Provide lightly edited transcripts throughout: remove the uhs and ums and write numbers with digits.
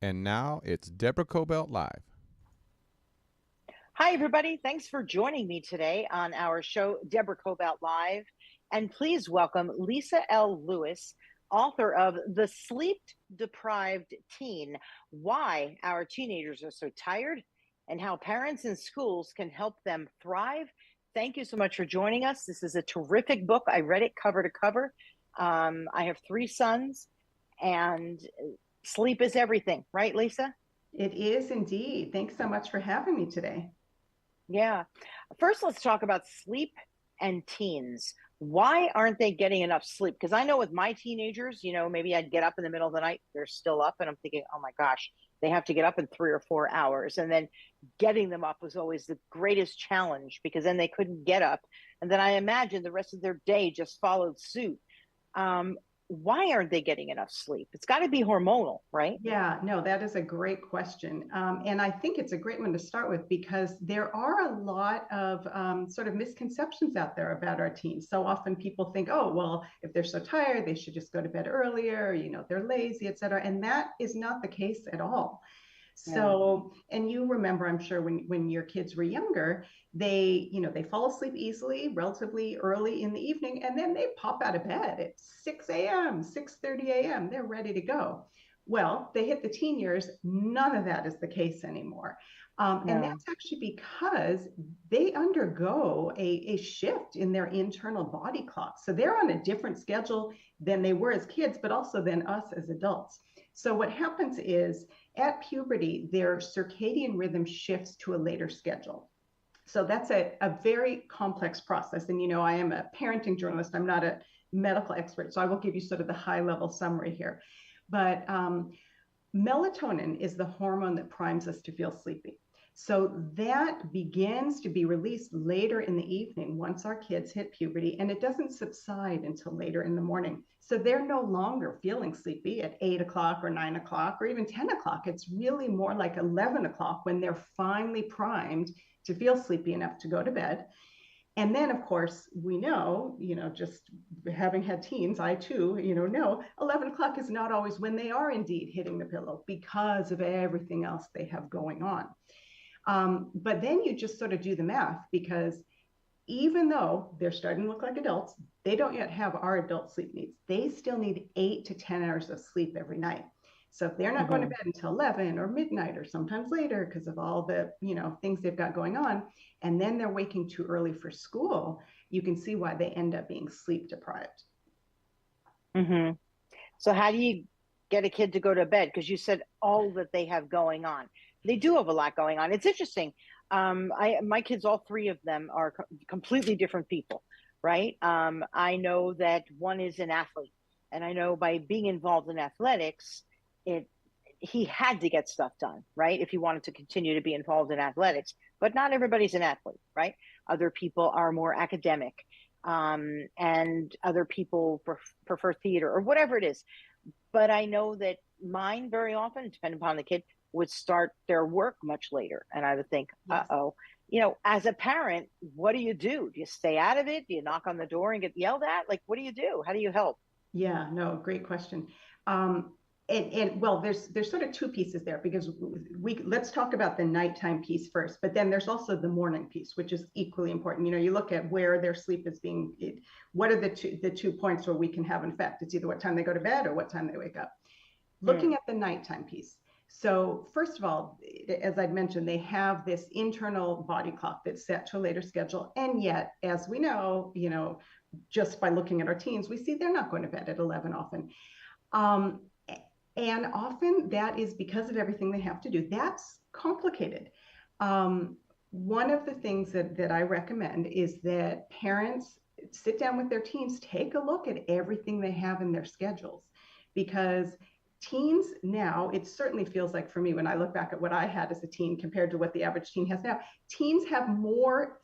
And now it's Deborah Kobylt Live. Hi, everybody. Thanks for joining me today on our show, Deborah Kobylt Live. And please welcome Lisa L. Lewis, author of The Sleep Deprived Teen, Why Our Teenagers Are So Tired and How Parents and Schools Can Help Them Thrive. Thank you so much for joining us. This is a terrific book. I read it cover to cover. I have 3 sons, and sleep is everything, right, Lisa? It is indeed. Thanks so much for having me today. Yeah. First, let's talk about sleep and teens. Why aren't they getting enough sleep? Because I know with my teenagers, maybe I'd get up in the middle of the night, they're still up, and I'm thinking, oh my gosh, they have to get up in 3 or 4 hours. And then getting them up was always the greatest challenge because then they couldn't get up. And then I imagine the rest of their day just followed suit. Why aren't they getting enough sleep? It's got to be hormonal, right? Yeah, no, that is a great question. And I think it's a great one to start with because there are a lot of sort of misconceptions out there about our teens. So often people think, oh, well, if they're so tired, they should just go to bed earlier, they're lazy, et cetera. And that is not the case at all. Yeah. So, and you remember, I'm sure when your kids were younger, they fall asleep easily, relatively early in the evening, and then they pop out of bed at 6 a.m., 6:30 a.m. They're ready to go. Well, they hit the teen years, none of that is the case anymore. And No. that's actually because they undergo a shift in their internal body clock. So they're on a different schedule than they were as kids, but also than us as adults. So what happens is at puberty, their circadian rhythm shifts to a later schedule. So that's a very complex process. And, I am a parenting journalist. I'm not a medical expert, so I will give you sort of the high level summary here. But melatonin is the hormone that primes us to feel sleepy. So that begins to be released later in the evening once our kids hit puberty, and it doesn't subside until later in the morning. So they're no longer feeling sleepy at 8 o'clock or 9 o'clock or even 10 o'clock. It's really more like 11 o'clock when they're finally primed to feel sleepy enough to go to bed. And then, of course, we know, just having had teens, I too, know 11 o'clock is not always when they are indeed hitting the pillow because of everything else they have going on. But then you just sort of do the math because even though they're starting to look like adults, they don't yet have our adult sleep needs. They still need 8 to 10 hours of sleep every night. So if they're not going to bed until 11 or midnight or sometimes later because of all the things they've got going on, and then they're waking too early for school, you can see why they end up being sleep deprived. Mm-hmm. So how do you get a kid to go to bed? Because you said all that they have going on. They do have a lot going on. It's interesting. My kids, all 3 of them are completely different people, right? I know that one is an athlete, and I know by being involved in athletics, he had to get stuff done, right? If he wanted to continue to be involved in athletics, but not everybody's an athlete, right? Other people are more academic, and other people prefer theater or whatever it is. But I know that mine very often, depending upon the kid, would start their work much later. And I would think, Yes. uh-oh, as a parent, what do you do? Do you stay out of it? Do you knock on the door and get yelled at? Like, what do you do? How do you help? Yeah, no, great question. Um, and well, there's sort of 2 pieces there because let's talk about the nighttime piece first, but then there's also the morning piece, which is equally important. You look at where their sleep is being, what are the two points where we can have an effect? It's either what time they go to bed or what time they wake up. Looking Hmm. at the nighttime piece. So first of all, as I'd mentioned, they have this internal body clock that's set to a later schedule. And yet, as we know, just by looking at our teens, we see they're not going to bed at 11 often. Um, and often that is because of everything they have to do. That's complicated. One of the things that I recommend is that parents sit down with their teens, take a look at everything they have in their schedules, because teens now, it certainly feels like for me when I look back at what I had as a teen compared to what the average teen has now, teens have more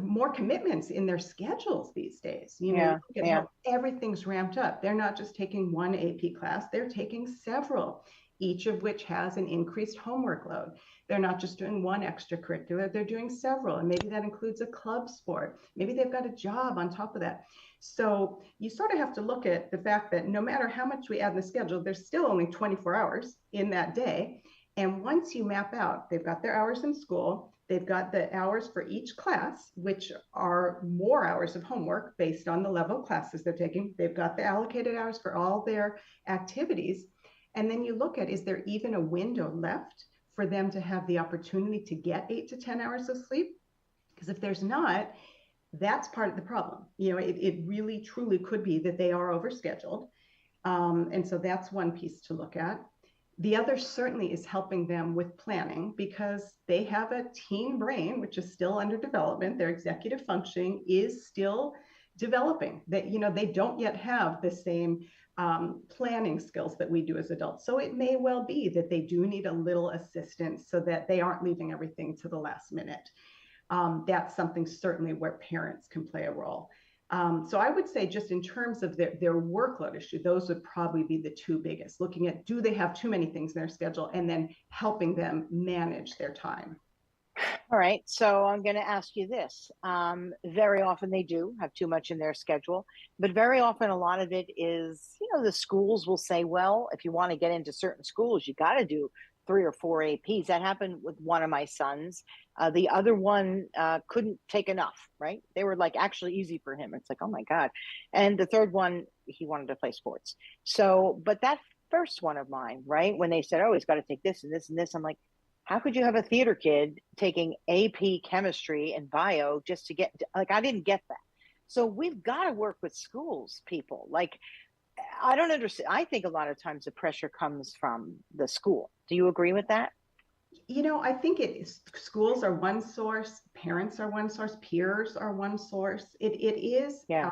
more commitments in their schedules these days. Yeah, Look at yeah. how everything's ramped up. They're not just taking one AP class, they're taking several. each of which has an increased homework load. They're not just doing one extracurricular, they're doing several. And maybe that includes a club sport. Maybe they've got a job on top of that. So you sort of have to look at the fact that no matter how much we add in the schedule, there's still only 24 hours in that day. And once you map out, they've got their hours in school, they've got the hours for each class, which are more hours of homework based on the level of classes they're taking. They've got the allocated hours for all their activities. And then you look at, is there even a window left for them to have the opportunity to get 8 to 10 hours of sleep? Because if there's not, that's part of the problem. You know, it really truly could be that they are overscheduled. And so that's one piece to look at. The other certainly is helping them with planning, because they have a teen brain, which is still under development. Their executive functioning is still developing. That, you know, they don't yet have the same planning skills that we do as adults. So it may well be that they do need a little assistance so that they aren't leaving everything to the last minute. That's something certainly where parents can play a role. So I would say, just in terms of their workload issue, those would probably be the two biggest, looking at, do they have too many things in their schedule, and then helping them manage their time. All right. So I'm going to ask you this. Very often they do have too much in their schedule, but very often a lot of it is, you know, the schools will say, well, if you want to get into certain schools, you got to do 3 or 4 APs. That happened with one of my sons. The other one couldn't take enough, right? They were like actually easy for him. It's like, oh my God. And the third one, he wanted to play sports. So, but that first one of mine, right? When they said, oh, he's got to take this and this and this, I'm like, how could you have a theater kid taking AP chemistry and bio just to get, like, I didn't get that. So we've got to work with schools, people. Like, I don't understand. I think a lot of times the pressure comes from the school. Do you agree with that? You know, I think it is, schools are one source, parents are one source, peers are one source. Yeah.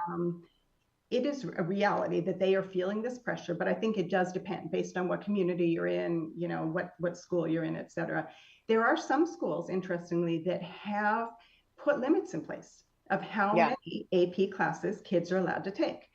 It is a reality that they are feeling this pressure, but I think it does depend based on what community you're in, you know, what school you're in, et cetera. There are some schools, interestingly, that have put limits in place of how Yeah. many AP classes kids are allowed to take.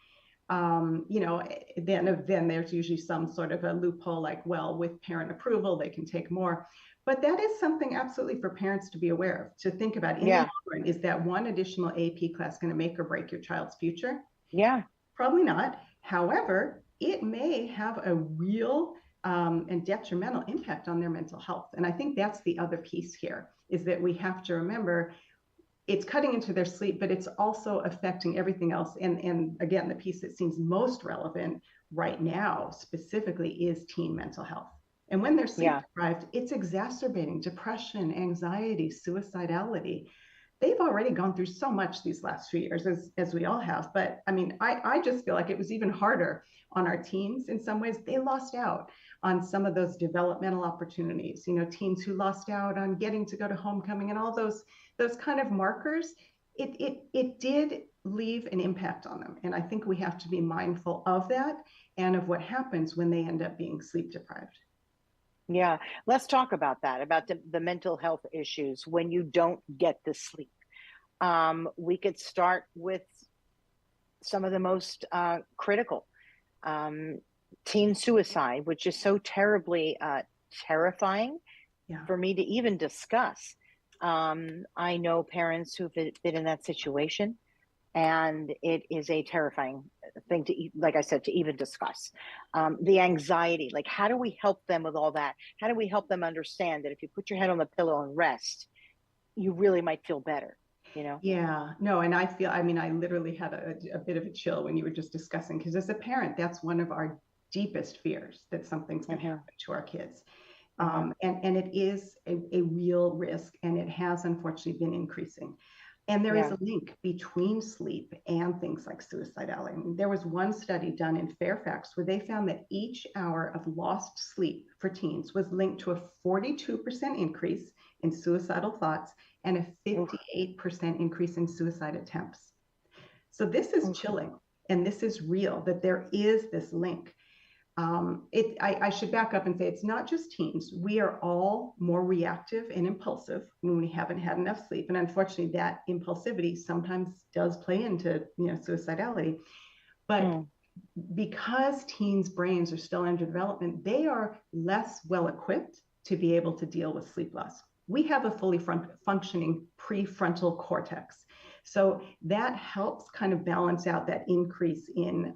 You know, then there's usually some sort of a loophole, like, well, with parent approval, they can take more. But that is something absolutely for parents to be aware of, to think about in the Yeah. long run. Is that one additional AP class going to make or break your child's future? Yeah. Probably not. However, it may have a real and detrimental impact on their mental health. And I think that's the other piece here, is that we have to remember it's cutting into their sleep, but it's also affecting everything else. And again, the piece that seems most relevant right now specifically is teen mental health. And when they're sleep deprived, it's exacerbating depression, anxiety, suicidality. They've already gone through so much these last few years, as we all have. But I mean, I just feel like it was even harder on our teens in some ways. They lost out on some of those developmental opportunities, you know, teens who lost out on getting to go to homecoming and all those kind of markers. It did leave an impact on them. And I think we have to be mindful of that and of what happens when they end up being sleep deprived. Yeah. Let's talk about that, about the mental health issues when you don't get the sleep. We could start with some of the most critical. Teen suicide, which is so terribly terrifying for me to even discuss. I know parents who've been in that situation, and it is a terrifying thing to, like I said, to even discuss. The anxiety, like, how do we help them with all that? How do we help them understand that if you put your head on the pillow and rest, you really might feel better, you know? Yeah, no, and I mean, I literally had a bit of a chill when you were just discussing, because as a parent, that's one of our deepest fears, that something's going to happen to our kids. And it is a real risk, and it has unfortunately been increasing. And there is a link between sleep and things like suicidality. I mean, there was one study done in Fairfax where they found that each hour of lost sleep for teens was linked to a 42% increase in suicidal thoughts and a 58% increase in suicide attempts. So this is chilling, and this is real, that there is this link. I should back up and say it's not just teens. We are all more reactive and impulsive when we haven't had enough sleep. And unfortunately, that impulsivity sometimes does play into, you know, suicidality. But because teens' brains are still under development, they are less well equipped to be able to deal with sleep loss. We have a fully functioning prefrontal cortex. So that helps kind of balance out that increase in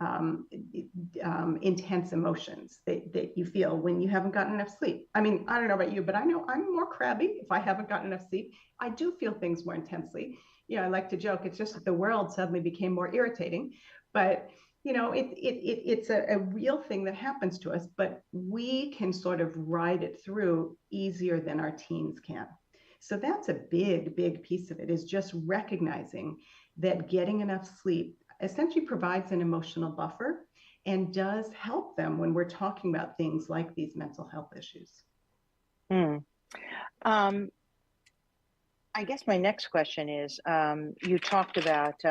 intense emotions that you feel when you haven't gotten enough sleep. I mean, I don't know about you, but I know I'm more crabby if I haven't gotten enough sleep. I do feel things more intensely. I like to joke, it's just that the world suddenly became more irritating. But it's a real thing that happens to us, but we can sort of ride it through easier than our teens can. So that's a big, big piece of it, is just recognizing that getting enough sleep essentially provides an emotional buffer and does help them when we're talking about things like these mental health issues. I guess my next question is, you talked about,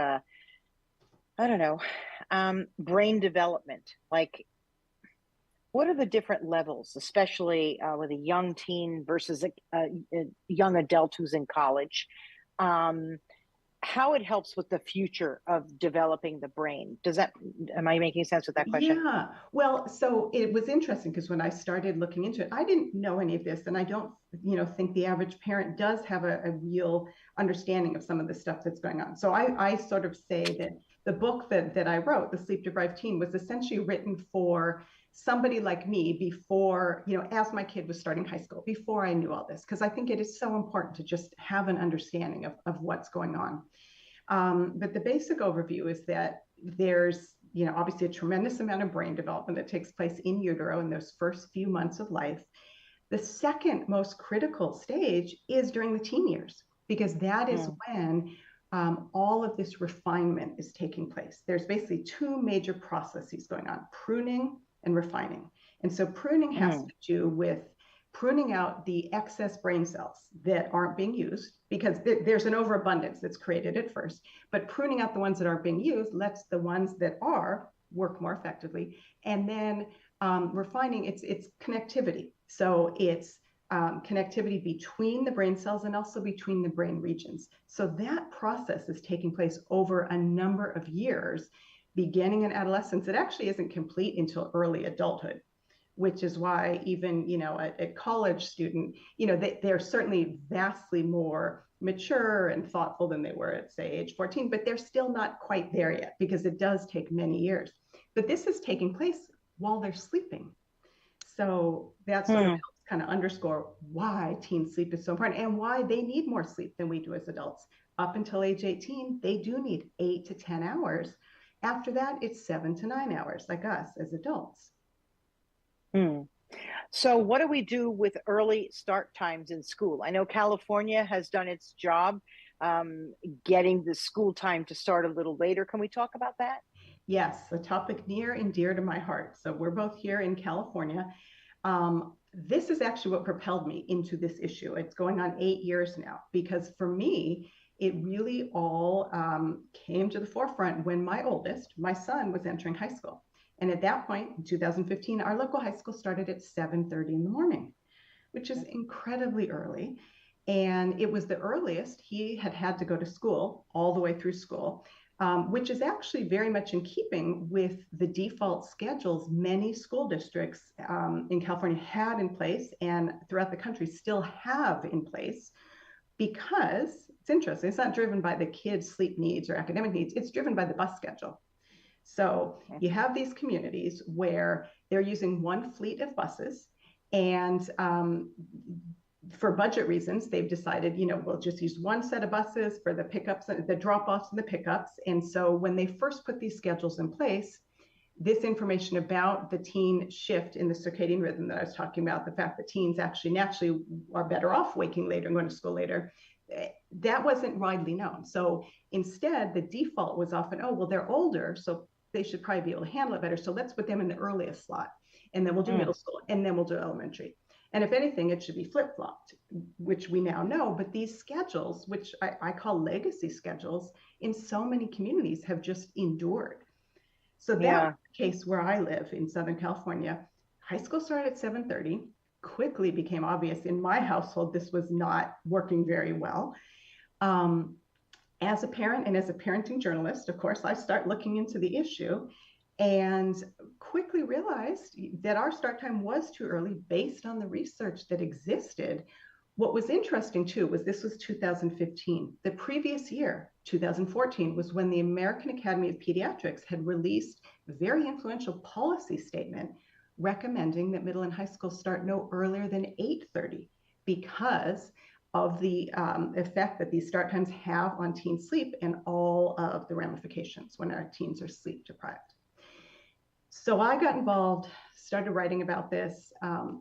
brain development. Like, what are the different levels, especially with a young teen versus a young adult who's in college? How it helps with the future of developing the brain? Am I making sense with that question? Yeah. Well, so it was interesting because when I started looking into it, I didn't know any of this, and I don't, think the average parent does have a real understanding of some of the stuff that's going on. So I sort of say that the book that I wrote, The Sleep Deprived Teen, was essentially written for somebody like me before, as my kid was starting high school, before I knew all this, because I think it is so important to just have an understanding of what's going on. But the basic overview is that there's, obviously a tremendous amount of brain development that takes place in utero in those first few months of life. The second most critical stage is during the teen years, because that is when all of this refinement is taking place. There's basically two major processes going on: pruning and refining. And so pruning has to do with pruning out the excess brain cells that aren't being used, because there's an overabundance that's created at first. But pruning out the ones that aren't being used lets the ones that are work more effectively. And then refining, it's connectivity. So it's connectivity between the brain cells and also between the brain regions. So that process is taking place over a number of years, beginning in adolescence. It actually isn't complete until early adulthood, which is why even, a college student, they're certainly vastly more mature and thoughtful than they were at, say, age 14, but they're still not quite there yet, because it does take many years. But this is taking place while they're sleeping. So that sort of helps kind of underscore why teen sleep is so important and why they need more sleep than we do as adults. Up until age 18, they do need 8 to 10 hours. After that, it's 7 to 9 hours, like us as adults. So what do we do with early start times in school? I know California has done its job getting the school time to start a little later. Can we talk about that? Yes, a topic near and dear to my heart. So we're both here in California. This is actually what propelled me into this issue. It's going on 8 years now, because for me, it really all came to the forefront when my oldest, my son, was entering high school. And at that point, in 2015, our local high school started at 7:30 in the morning, which is incredibly early. And it was the earliest he had to go to school all the way through school, which is actually very much in keeping with the default schedules many school districts in California had in place, and throughout the country still have in place, because it's interesting. It's not driven by the kids' sleep needs or academic needs. It's driven by the bus schedule. So you have these communities where they're using one fleet of buses, and for budget reasons, they've decided, we'll just use one set of buses for the pickups, the drop-offs and the pickups. And so when they first put these schedules in place, this information about the teen shift in the circadian rhythm that I was talking about, the fact that teens actually naturally are better off waking later and going to school later, that wasn't widely known. So instead, the default was often, oh, well, they're older, so they should probably be able to handle it better. So let's put them in the earliest slot, and then we'll do middle school, and then we'll do elementary. And if anything, it should be flip-flopped, which we now know. But these schedules, which I call legacy schedules, in so many communities have just endured. So that's the case where I live in Southern California. High school started at 7:30. Quickly became obvious in my household this was not working very well. As a parent and as a parenting journalist, of course, I start looking into the issue. and quickly realized that our start time was too early based on the research that existed. What was interesting too was this was 2015. The previous year, 2014, was when the American Academy of Pediatrics had released a very influential policy statement recommending that middle and high school start no earlier than 8:30 because of the effect that these start times have on teen sleep and all of the ramifications when our teens are sleep deprived. So I got involved, started writing about this.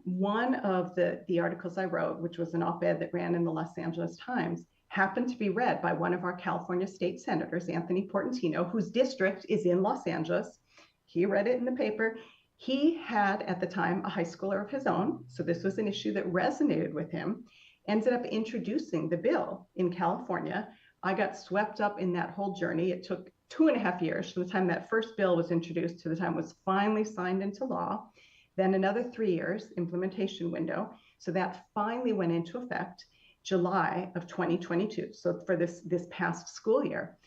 One of the articles I wrote, which was an op-ed that ran in the Los Angeles Times, happened to be read by one of our California state senators, Anthony Portantino, whose district is in Los Angeles. He read it in the paper. He had at the time a high schooler of his own, so this was an issue that resonated with him, ended up introducing the bill in California. I got swept up in that whole journey. It took 2.5 years from the time that first bill was introduced to the time it was finally signed into law, then another 3 years implementation window. So that finally went into effect July of 2022. So for this past school year,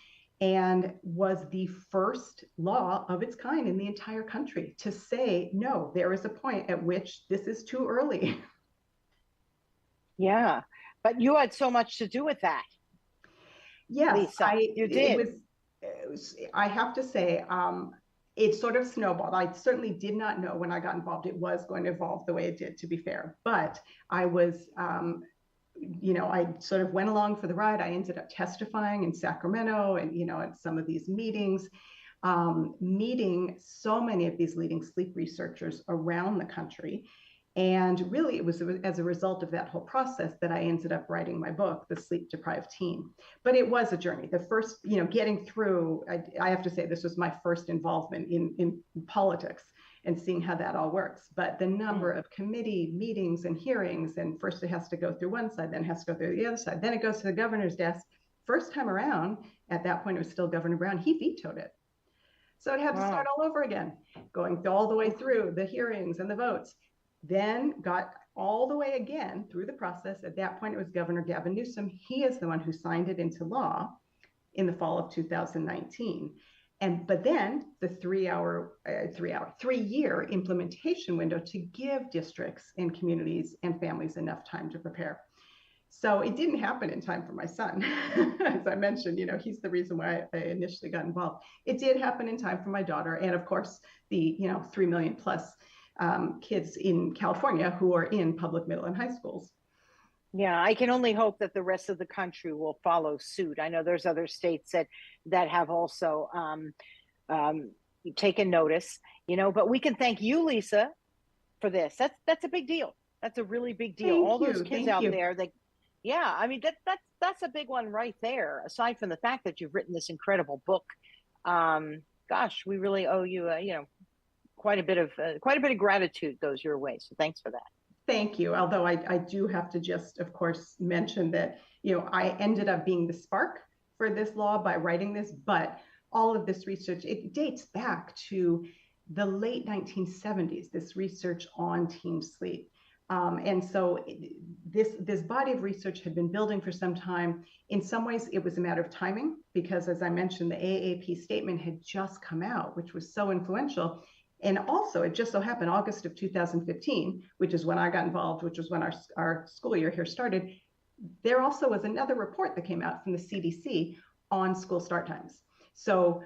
and was the first law of its kind in the entire country to say, no, there is a point at which this is too early. Yeah, but you had so much to do with that. Yes, Lisa, you did. I have to say, it sort of snowballed. I certainly did not know when I got involved it was going to evolve the way it did, to be fair. But I was, I sort of went along for the ride. I ended up testifying in Sacramento and, at some of these meetings, meeting so many of these leading sleep researchers around the country. And really, it was as a result of that whole process that I ended up writing my book, The Sleep Deprived Teen. But it was a journey. The first, getting through, I have to say, this was my first involvement in politics and seeing how that all works. But the number of committee meetings and hearings, and first it has to go through one side, then it has to go through the other side, then it goes to the governor's desk. First time around, at that point, it was still Governor Brown. He vetoed it. So it had to start all over again, going all the way through the hearings and the votes. Then got all the way again through the process. At that point, it was Governor Gavin Newsom. He is the one who signed it into law in the fall of 2019. But then the 3-year implementation window to give districts and communities and families enough time to prepare. So it didn't happen in time for my son. As I mentioned, he's the reason why I initially got involved. It did happen in time for my daughter. And of course, the 3 million plus kids in California who are in public middle and high schools. Yeah, I can only hope that the rest of the country will follow suit. I know there's other states that have also taken notice, but we can thank you, Lisa, for this. That's a big deal. That's a really big deal. Thank All you. those kids out there, that's a big one right there. Aside from the fact that you've written this incredible book, gosh, we really owe you, quite a bit of gratitude goes your way. So thanks for that. Thank you. Although I do have to just, of course, mention that, I ended up being the spark for this law by writing this, but all of this research, it dates back to the late 1970s, this research on teen sleep. And so this body of research had been building for some time. In some ways, it was a matter of timing, because as I mentioned, the AAP statement had just come out, which was so influential. And also, it just so happened August of 2015, which is when I got involved, which was when our school year here started. There also was another report that came out from the CDC on school start times. So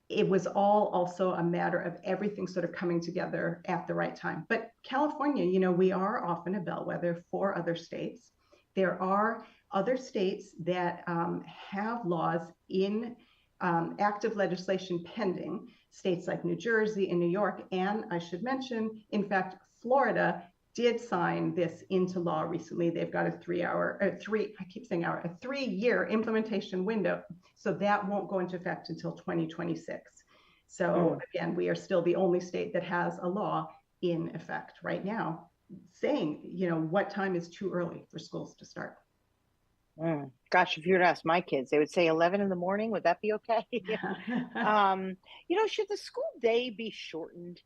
it was all also a matter of everything sort of coming together at the right time. But California, we are often a bellwether for other states. There are other states that have laws in active legislation pending, states like New Jersey and New York. And I should mention, in fact, Florida did sign this into law recently. They've got a 3-year implementation window. So that won't go into effect until 2026. So again, we are still the only state that has a law in effect right now saying, what time is too early for schools to start. Gosh, if you were to ask my kids, they would say 11 in the morning. Would that be okay? Should the school day be shortened?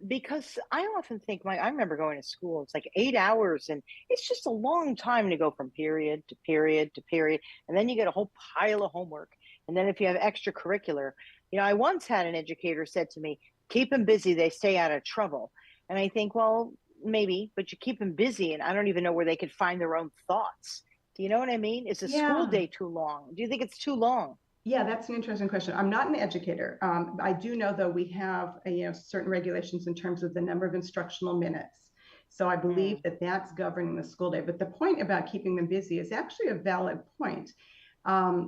Because I often think I remember going to school, it's like 8 hours, and it's just a long time to go from period to period to period. And then you get a whole pile of homework. And then if you have extracurricular, I once had an educator said to me, keep them busy, they stay out of trouble. And I think, well, maybe, but you keep them busy, and I don't even know where they could find their own thoughts. Do you know what I mean? Is a school Yeah. day too long? Do you think it's too long? Yeah, that's an interesting question. I'm not an educator. I do know, though, we have certain regulations in terms of the number of instructional minutes. So I believe Mm, that that's governing the school day. But the point about keeping them busy is actually a valid point.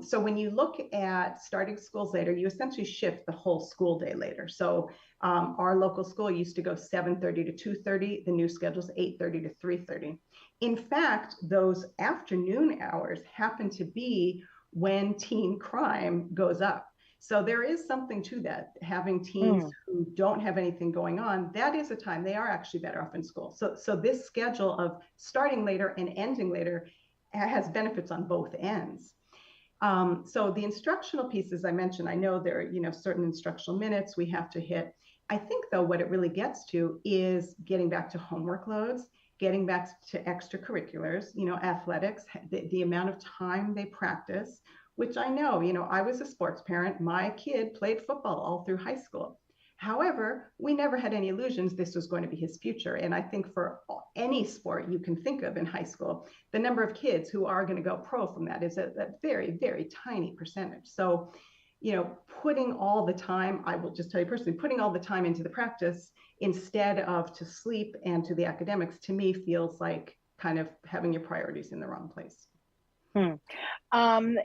So when you look at starting schools later, you essentially shift the whole school day later. So our local school used to go 7:30 to 2:30. The new schedule is 8:30 to 3:30. In fact, those afternoon hours happen to be when teen crime goes up. So there is something to that. Having teens mm, who don't have anything going on, that is a time they are actually better off in school. So this schedule of starting later and ending later has benefits on both ends. So the instructional pieces I mentioned, I know there are certain instructional minutes we have to hit. I think, though, what it really gets to is getting back to homework loads, getting back to extracurriculars, athletics, the amount of time they practice, which I know, I was a sports parent. My kid played football all through high school. However, we never had any illusions this was going to be his future. And I think for any sport you can think of in high school, the number of kids who are going to go pro from that is a very, very tiny percentage. So, putting all the time, I will just tell you personally, putting all the time into the practice instead of to sleep and to the academics, to me, feels like kind of having your priorities in the wrong place. hmm. Um,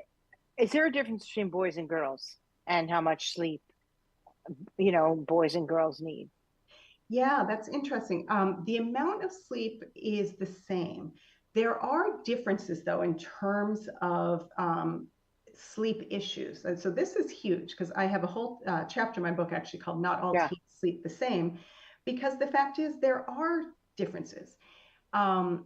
is there a difference between boys and girls and how much sleep, boys and girls need? Yeah, that's interesting. The amount of sleep is the same. There are differences, though, in terms of sleep issues. And so this is huge because I have a whole chapter in my book actually called Not All Yeah. Teens Sleep the Same, because the fact is there are differences. Um,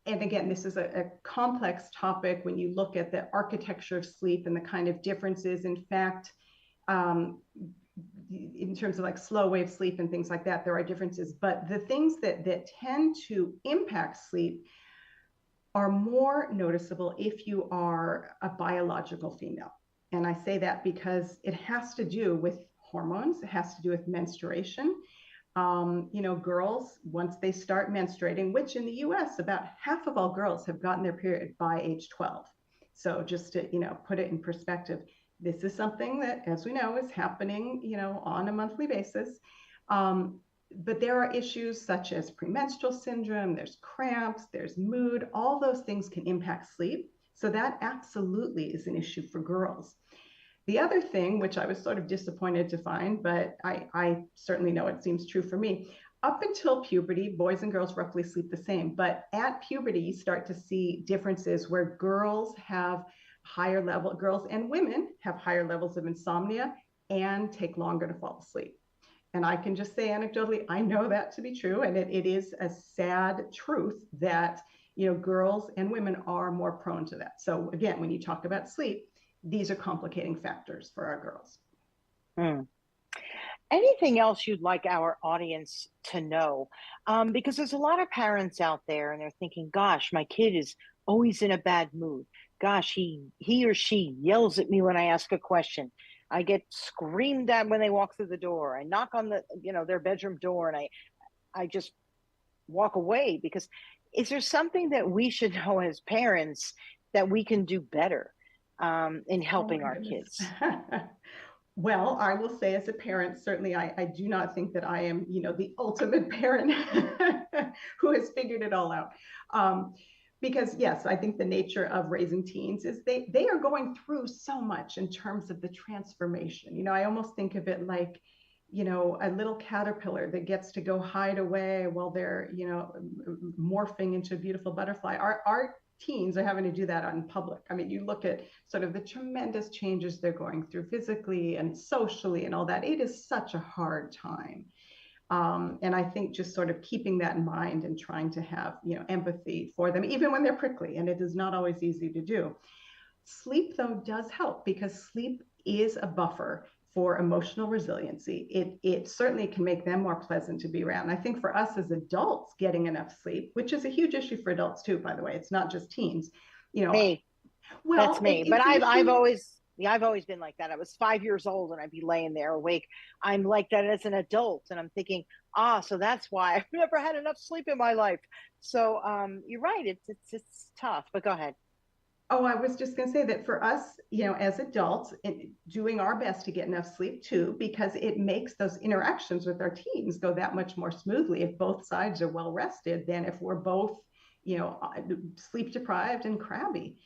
and again, this is a complex topic when you look at the architecture of sleep and the kind of differences. In fact, um, in terms of like slow wave sleep and things like that, there are differences. But the things that tend to impact sleep are more noticeable if you are a biological female. And I say that because it has to do with hormones, it has to do with menstruation. Girls, once they start menstruating, which in the US, about half of all girls have gotten their period by age 12. So just to, put it in perspective, this is something that, as we know, is happening, on a monthly basis. But there are issues such as premenstrual syndrome, there's cramps, there's mood, all those things can impact sleep. So that absolutely is an issue for girls. The other thing, which I was sort of disappointed to find, but I certainly know it seems true for me, up until puberty, boys and girls roughly sleep the same. But at puberty, you start to see differences where girls and women have higher levels of insomnia and take longer to fall asleep. And I can just say anecdotally, I know that to be true. And it is a sad truth that, girls and women are more prone to that. So again, when you talk about sleep, these are complicating factors for our girls. Hmm. Anything else you'd like our audience to know? Because there's a lot of parents out there and they're thinking, gosh, my kid is always in a bad mood. Gosh, he or she yells at me when I ask a question. I get screamed at when they walk through the door. I knock on their bedroom door, and I just walk away. Because is there something that we should know as parents that we can do better in Oh helping my our goodness. kids? Well, I will say as a parent, certainly I do not think that I am, the ultimate parent who has figured it all out. Because yes, I think the nature of raising teens is they are going through so much in terms of the transformation. I almost think of it like, a little caterpillar that gets to go hide away while they're, morphing into a beautiful butterfly. Our teens are having to do that in public. I mean, you look at sort of the tremendous changes they're going through physically and socially and all that. It is such a hard time. And I think just sort of keeping that in mind and trying to have, empathy for them, even when they're prickly, and it is not always easy to do. Sleep, though, does help because sleep is a buffer for emotional resiliency. It certainly can make them more pleasant to be around. I think for us as adults, getting enough sleep, which is a huge issue for adults too, by the way, it's not just teens. Me. That's Well, me. But it's an I've issue. always, Yeah, I've always been like that. I was 5 years old and I'd be laying there awake. I'm like that as an adult, and I'm thinking, so that's why I've never had enough sleep in my life. So you're right. It's tough. But go ahead. Oh, I was just going to say that for us, as adults, doing our best to get enough sleep too, because it makes those interactions with our teens go that much more smoothly if both sides are well rested than if we're both, sleep deprived and crabby.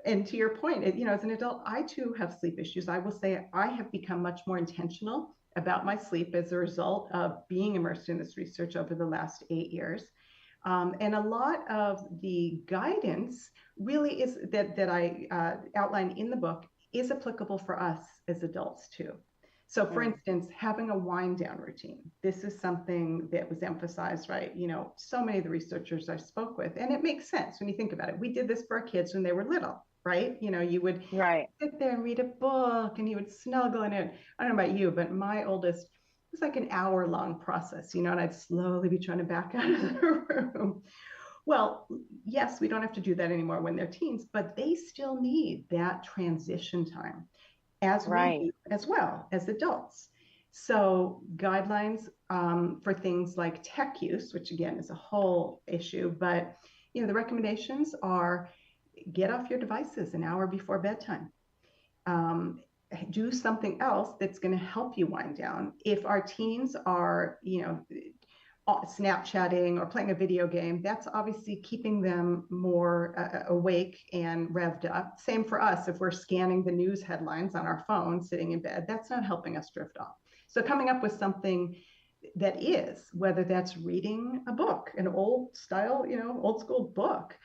And to your point, as an adult, I too have sleep issues. I will say I have become much more intentional about my sleep as a result of being immersed in this research over the last 8 years. And a lot of the guidance really is that I outline in the book is applicable for us as adults too. So for instance, having a wind down routine. This is something that was emphasized, right? So many of the researchers I spoke with, and it makes sense when you think about it. We did this for our kids when they were little, right? You would sit there and read a book and you would snuggle in it. I don't know about you, but my oldest, it was like an hour-long process, and I'd slowly be trying to back out of the room. Well, yes, we don't have to do that anymore when they're teens, but they still need that transition time, as we do as well as adults. So guidelines for things like tech use, which again is a whole issue, but the recommendations are get off your devices an hour before bedtime. Do something else that's going to help you wind down. If our teens are, Snapchatting or playing a video game, that's obviously keeping them more awake and revved up. Same for us. If we're scanning the news headlines on our phone sitting in bed, that's not helping us drift off. So coming up with something that is, whether that's reading a book, an old style, old school book,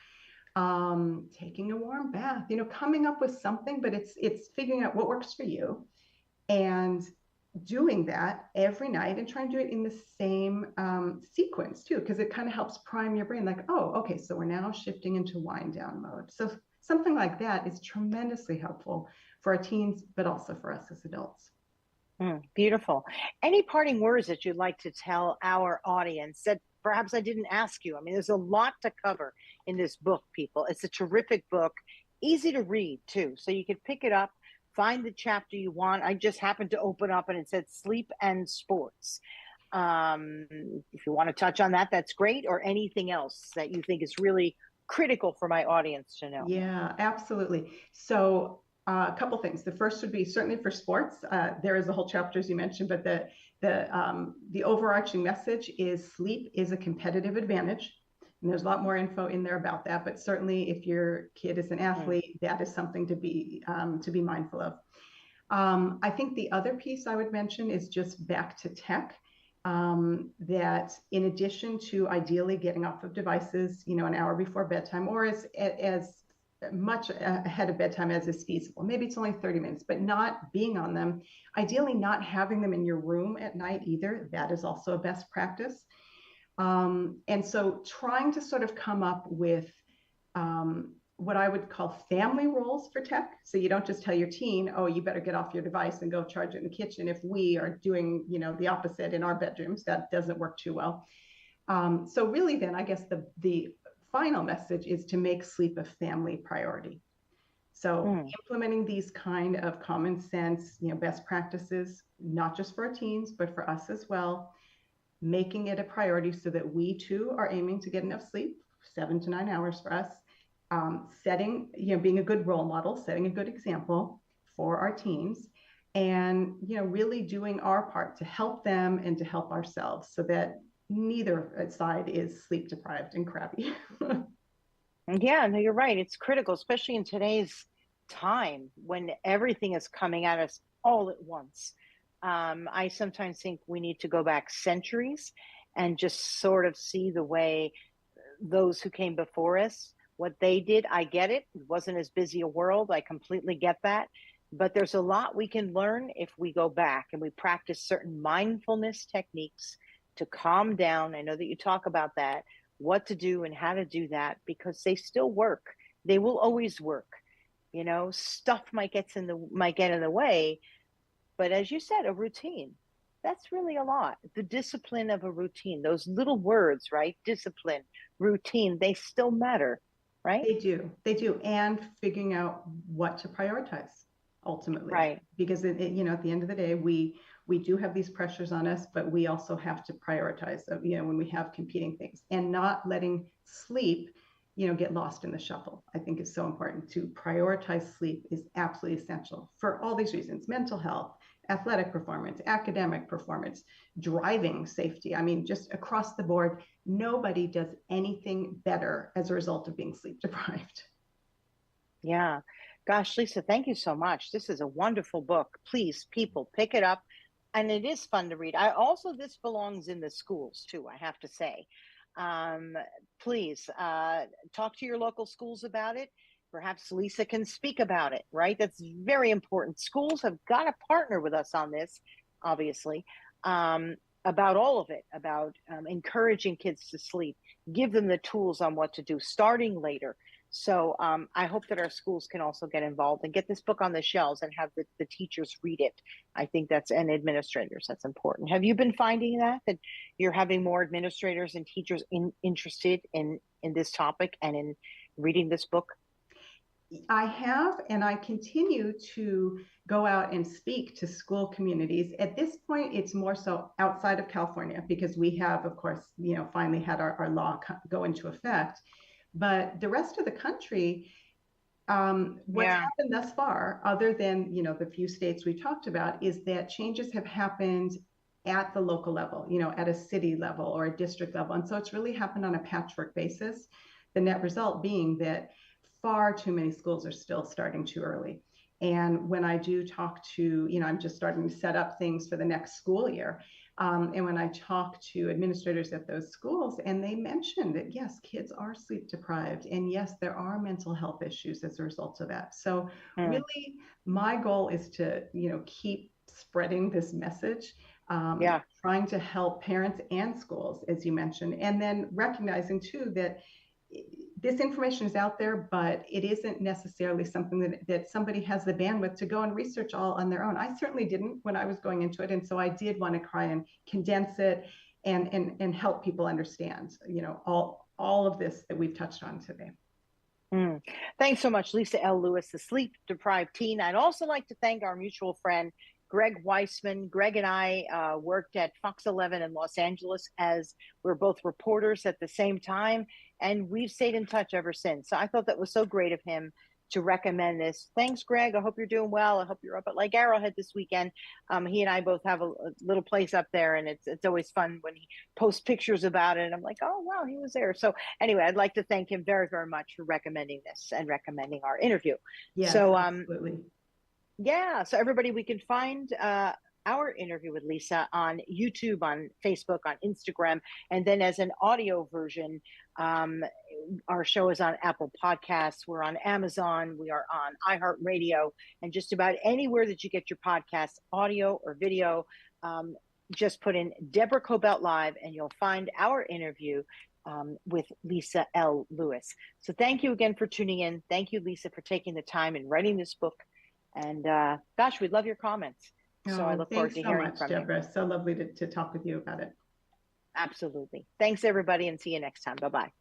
taking a warm bath, coming up with something, but it's figuring out what works for you and doing that every night and trying to do it in the same sequence too, because it kind of helps prime your brain like, oh, okay, so we're now shifting into wind down mode. So something like that is tremendously helpful for our teens, but also for us as adults. Beautiful. Any parting words that you'd like to tell our audience that perhaps I didn't ask you? I mean, there's a lot to cover in this book, people. It's a terrific book, easy to read too. So you can pick it up, find the chapter you want. I just happened to open up and it said sleep and sports. If you want to touch on that, that's great. Or anything else that you think is really critical for my audience to know. Yeah, absolutely. So a couple things. The first would be certainly for sports. There is a whole chapter, as you mentioned, but the overarching message is sleep is a competitive advantage. And there's a lot more info in there about that, but certainly if your kid is an athlete, that is something to be mindful of. I think the other piece I would mention is just back to tech. That in addition to ideally getting off of devices, an hour before bedtime, or as much ahead of bedtime as is feasible. Maybe it's only 30 minutes, but not being on them. Ideally, not having them in your room at night either. That is also a best practice. And so trying to sort of come up with what I would call family roles for tech. So you don't just tell your teen, oh, you better get off your device and go charge it in the kitchen. If we are doing, the opposite in our bedrooms, that doesn't work too well. So really then I guess the final message is to make sleep a family priority. So implementing these kind of common sense, best practices, not just for our teens, but for us as well, making it a priority so that we too are aiming to get enough sleep, 7 to 9 hours for us, setting, being a good role model, setting a good example for our teens, and, really doing our part to help them and to help ourselves so that neither side is sleep deprived and crabby. Yeah, no, you're right. It's critical, especially in today's time when everything is coming at us all at once. I sometimes think we need to go back centuries and just sort of see the way those who came before us, what they did. I get it. It wasn't as busy a world. I completely get that. But there's a lot we can learn if we go back and we practice certain mindfulness techniques to calm down. I know that you talk about that, what to do and how to do that, because they still work. They will always work. Stuff might get in the way, but as you said, a routine, that's really a lot. The discipline of a routine, those little words, right? Discipline, routine, they still matter, right? They do. And figuring out what to prioritize. ultimately, Right. because you know, at the end of the day, we do have these pressures on us, but we also have to prioritize them, you know, when we have competing things, and not letting sleep, you know, get lost in the shuffle. I think is so important. To prioritize sleep is absolutely essential for all these reasons: mental health, athletic performance, academic performance, driving safety. I mean, just across the board, nobody does anything better as a result of being sleep deprived. Yeah. Gosh, Lisa, thank you so much. This is a wonderful book. Please, people, pick it up. And it is fun to read. This belongs in the schools too, I have to say. Um, Please talk to your local schools about it. Perhaps Lisa can speak about it, right? That's very important. Schools have got to partner with us on this, obviously, about all of it, about encouraging kids to sleep, give them the tools on what to do starting later. So I hope that our schools can also get involved and get this book on the shelves and have the teachers read it. I think and administrators, that's important. Have you been finding that you're having more administrators and teachers interested in this topic and in reading this book? I have, and I continue to go out and speak to school communities. At this point, it's more so outside of California because we have, of course, you know, finally had our law go into effect. But the rest of the country, what's Yeah. happened thus far, other than, you know, the few states we talked about, is that changes have happened at the local level, you know, at a city level or a district level. And so it's really happened on a patchwork basis. The net result being that far too many schools are still starting too early. And when I do talk to, you know, I'm just starting to set up things for the next school year. And when I talk to administrators at those schools, and they mention that, yes, kids are sleep deprived, and yes, there are mental health issues as a result of that. So really, my goal is to, you know, keep spreading this message, Yeah. trying to help parents and schools, as you mentioned, and then recognizing too that this information is out there, but it isn't necessarily something that somebody has the bandwidth to go and research all on their own. I certainly didn't when I was going into it. And so I did want to try and condense it and help people understand, you know, all of this that we've touched on today. Thanks so much, Lisa L. Lewis, the Sleep Deprived Teen. I'd also like to thank our mutual friend, Greg Weissman. Greg and I worked at Fox 11 in Los Angeles as we're both reporters at the same time, and we've stayed in touch ever since. So I thought that was so great of him to recommend this. Thanks, Greg. I hope you're doing well. I hope you're up at Lake Arrowhead this weekend. He and I both have a little place up there, and it's always fun when he posts pictures about it. And I'm like, oh, wow, he was there. So anyway, I'd like to thank him very, very much for recommending this and recommending our interview. Yes, so, absolutely. Yeah, so everybody, we can find our interview with Lisa on YouTube, on Facebook, on Instagram, and then as an audio version, our show is on Apple Podcasts. We're on Amazon. We are on iHeartRadio, and just about anywhere that you get your podcasts, audio or video. Just put in Deborah Kobylt Live, and you'll find our interview with Lisa L. Lewis. So thank you again for tuning in. Thank you, Lisa, for taking the time and writing this book. And gosh, we'd love your comments. So I look forward to hearing from you. Thanks so much, Deborah. So lovely to talk with you about it. Absolutely. Thanks, everybody, and see you next time. Bye-bye.